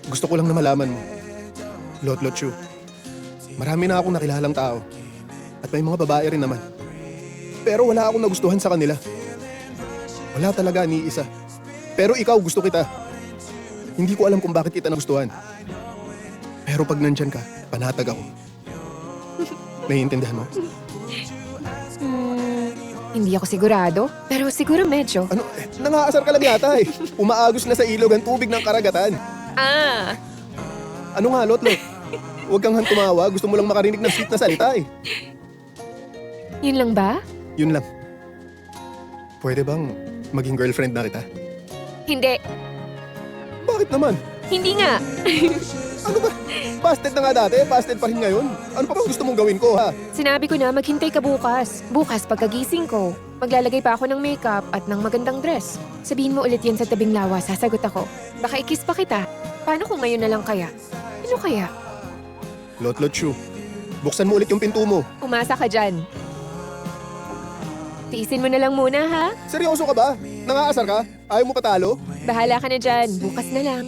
Gusto ko lang na malaman mo, Lot Chu, marami na akong nakilalang tao. At may mga babae rin naman. Pero wala akong nagustuhan sa kanila. Wala talaga ni isa. Pero ikaw, gusto kita. Hindi ko alam kung bakit kita nagustuhan. Pero pag nandyan ka, panatag ako. Naiintindihan mo? Hindi ako sigurado, pero siguro medyo. Ano, nangaasar ka lang yata eh. Umaagos na sa ilog ang tubig ng karagatan. Ah, Ano nga, Lot? Huwag kang tumawa. Gusto mo lang makarinig ng sweet na salita eh. yun lang ba? Yun lang. Pwede bang maging girlfriend na kita? Hindi. Bakit naman? Hindi nga. Ano ba? Busted na nga dati, busted pa rin ngayon. Ano pa bang gusto mong gawin ko, ha? Sinabi ko na maghintay ka bukas. Bukas pagkagising ko. Maglalagay pa ako ng makeup at ng magandang dress. Sabihin mo ulit yan sa tabing lawa, sasagot ako. Baka ikis pa kita. Paano kung ngayon na lang kaya? Ano kaya? Lot Chu, buksan mo ulit yung pinto mo. Umasa ka dyan. Tiisin mo na lang muna, ha? Seryoso ka ba? Nangaasar ka? Ayaw mo patalo? Bahala ka na dyan. Bukas na lang.